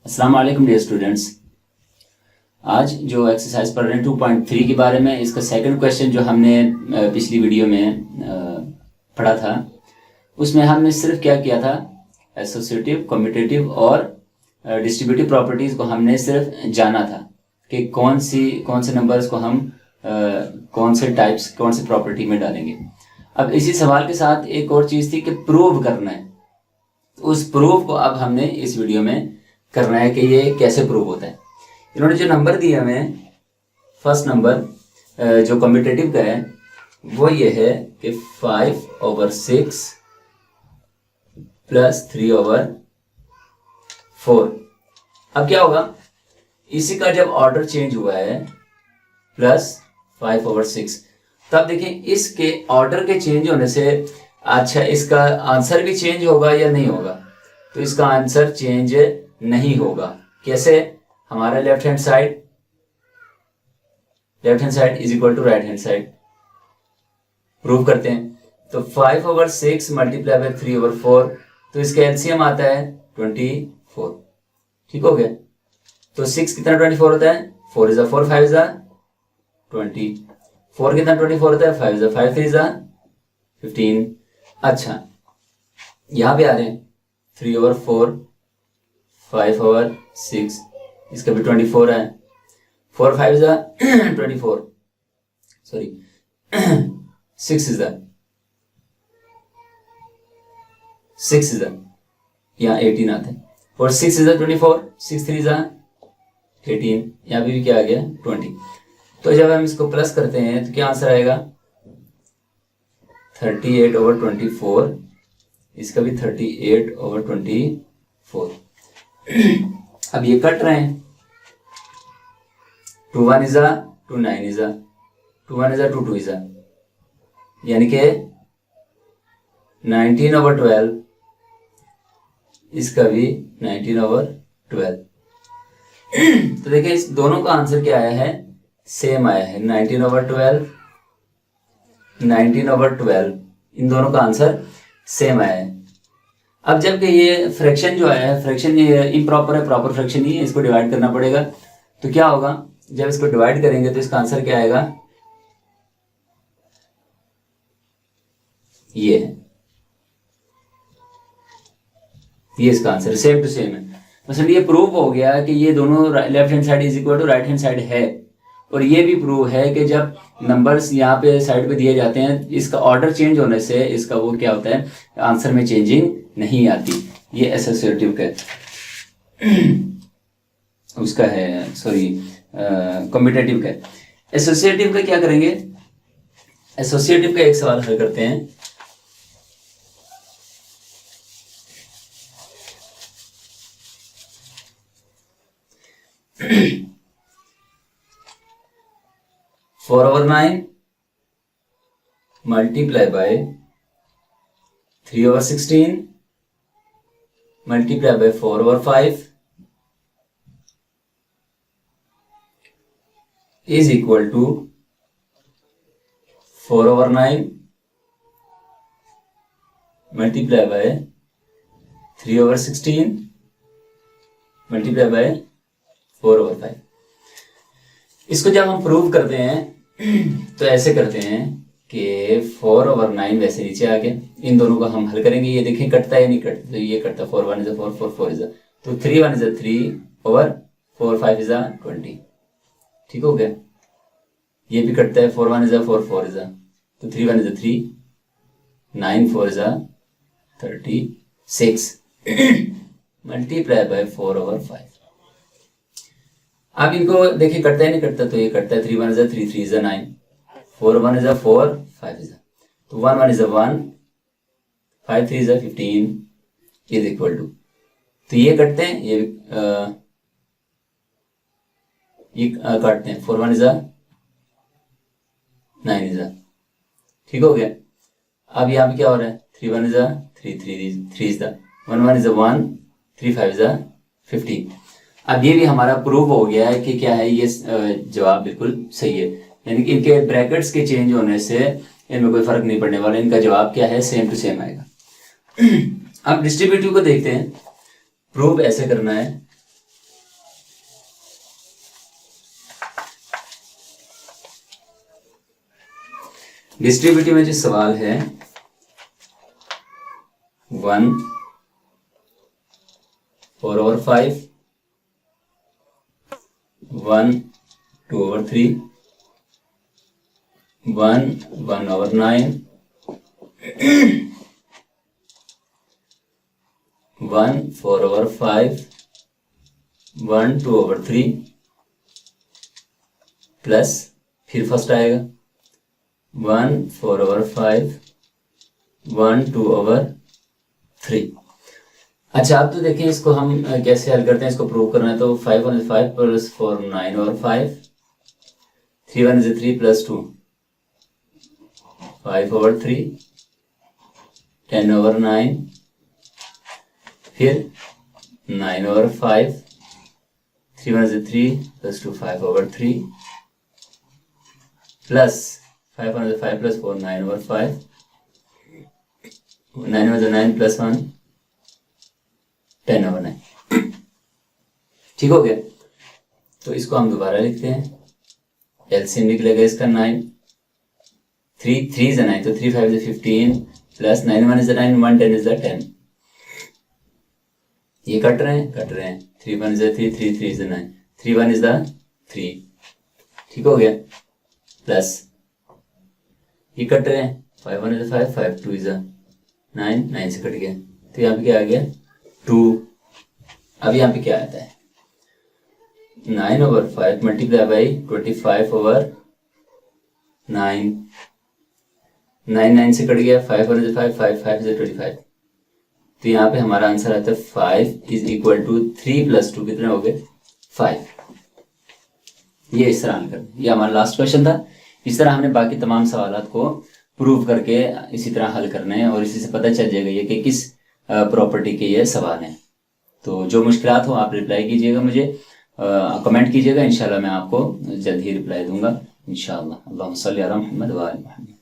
अस्सलाम वालेकुम dear students. आज जो एक्सरसाइज पढ़ रहे हैं 2.3 के बारे में, इसका सेकंड क्वेश्चन जो हमने पिछली वीडियो में पढ़ा था, उसमें हमने सिर्फ क्या किया था, एसोसिएटिव, कम्यूटेटिव और डिस्ट्रीब्यूटिव प्रॉपर्टीज़ को हमने सिर्फ जाना था कि कौन से नंबर्स को हम कौन से टाइप्स, कौन से प्रॉपर्टी में डालेंगे। अब इसी सवाल के साथ एक और चीज़ थी कि प्रूव करना है। उस प्रूव को अब हमने इस वीडियो में करना है कि ये कैसे प्रूव होता है। इन्होंने जो नंबर दिया हमें, फर्स्ट नंबर जो कम्यूटेटिव का है वो ये है कि 5/6 + 3/4। अब क्या होगा, इसी का जब ऑर्डर चेंज हुआ है +5/6, तब देखिए इसके ऑर्डर के चेंज होने से अच्छा इसका आंसर भी चेंज होगा या नहीं होगा। तो इसका आंसर चेंज नहीं होगा। कैसे? हमारा left hand side is equal to right hand side. Prove करते हैं। तो 5/6 × 3/4, तो इसका एलसीएम आता है 24। ठीक हो गया। तो 6 कितना 24 होता है? 4 × 4, 5 × 20। 4 कितना 24 होता है? 5 × 5, 3 × 15। अच्छा, यहां पे आ रहे हैं 3/4, 5/6, इसका भी 24 है। 4 5 × 24, सॉरी 6 यहाँ 18 आता है। और 6 × 24, 6 3 × 18, यहाँ भी क्या आ गया 20। तो जब हम इसको प्लस करते हैं तो क्या आंसर आएगा? 38/24। इसका भी 38/24। अब ये कट रहे हैं। 2 1 = 2 9 = 2 1 = 2 2 = यानी कि 19/12। इसका भी 19/12। तो देखिए इस दोनों का आंसर क्या आया है? सेम आया है। 19/12, 19/12, इन दोनों का आंसर सेम आया है। अब जबकि ये फ्रैक्शन जो आया है, फ्रैक्शन ये इम्प्रॉपर है, प्रॉपर फ्रैक्शन नहीं है, इसको डिवाइड करना पड़ेगा। तो क्या होगा, जब इसको डिवाइड करेंगे तो इसका आंसर क्या आएगा? ये है, ये इसका आंसर सेम टू सेम है। मतलब ये प्रूव हो गया कि ये दोनों left hand side is equal to right hand side है। और ये भी प्रूव है कि जब नंबर्स यहाँ पे साइड पे दिए जाते हैं, इसका ऑर्डर चेंज होने से इसका वो क्या होता है, आंसर में चेंजिंग नहीं आती। ये एसोसिएटिव का उसका है, सॉरी कम्यूटेटिव का। एसोसिएटिव का क्या करेंगे? एसोसिएटिव का एक सवाल हल करते हैं। (4/9 × 3/16 × 4/5 is equal to 4/9 × 3/16 × 4/5। इसको जब हम प्रूव करते हैं तो ऐसे करते हैं कि 4/9 वैसे नीचे आ गया। इन दोनों को हम हल करेंगे। ये देखें कटता है या नहीं कटता। तो ये कटता, 4 1 = 4 4 4 = तो 3 1 = 3/4 5 = 20। ठीक हो गया। ये भी कटता है, 4 1 = 4 4 = तो 3 1 = 3, 9 4 = 36 × 4/5। अब इनको देखिए कटता है नहीं कटता। तो ये कटता है, 3 1 = 3 3 = 9, 4 1 = 4 5 = तो 1 1 = 1, 5 3 = 15 इज इक्वल टू। तो ये कटते हैं, ये काटते हैं, 4 1 = 9 = ठीक हो गया। अब यहाँ पे क्या हो रहा है? 3 1 = 3 3 = 1 1 = 1, 3 5 = 15। अब ये भी हमारा प्रूव हो गया है कि क्या है, ये जवाब बिल्कुल सही है। यानी कि इनके ब्रैकेट्स के चेंज होने से इनमें कोई फर्क नहीं पड़ने वाला, इनका जवाब क्या है, सेम टू सेम आएगा। अब डिस्ट्रीब्यूटिव को देखते हैं। प्रूव ऐसे करना है, डिस्ट्रीब्यूटिव में जो सवाल है 1 4/5, 1 2/3, 1 1/9, 1 4/5, 1 2/3 प्लस फिर फर्स्ट आएगा 1 4/5, 1 2/3। अच्छा, अब तो देखें इसको हम कैसे हल करते हैं। इसको प्रूव करना है तो 5 1 5 प्लस 4 9/5, 3 1 3 प्लस 2 5/3, 10/9, फिर 9/5, 3 1 3 प्लस 2 5/3 प्लस 5 1 5 प्लस 4 9/5, 9 1 9 प्लस 1 10/9। ठीक हो गया। तो इसको हम दोबारा लिखते हैं। एलसीएम निकलेगा इसका 9, 3 3 is 9, तो 3 5 is 15 प्लस 9 1 is 9, 1 10 is 10। ये कट रहे हैं 3 1 is 3, 3 3 is 9, 3 1 is 3। ठीक हो गया। प्लस ये कट रहे हैं 5 1 is 5, 5 2 is 9, 9 से कट गया। तो यहाँ पे क्या आ गया 2। अब यहाँ पे क्या आता है 9/5 मल्टीप्लाई बाई 25/9, 9 9 से कट गया 5 1 is 5, 5 5 is 25। तो यहाँ पे हमारा आंसर आता है 5 इज इक्वल टू 3 प्लस 2 कितने हो गए 5। ये इस तरह हल कर, ये हमारा लास्ट क्वेश्चन था। इस तरह हमने बाकी तमाम सवालात को प्रूव करके इसी तरह हल करने हैं और इसी से पता चल जाएगा ये कि किस प्रॉपर्टी के ये सवाल हैं। तो जो मुश्किलात हो आप रिप्लाई कीजिएगा, मुझे कमेंट कीजिएगा, इंशाल्लाह मैं आपको जल्द ही रिप्लाई दूंगा इंशाल्लाह। अल्लाहुम्मा सल्ली अला मुहम्मद व आले मुहम्मद।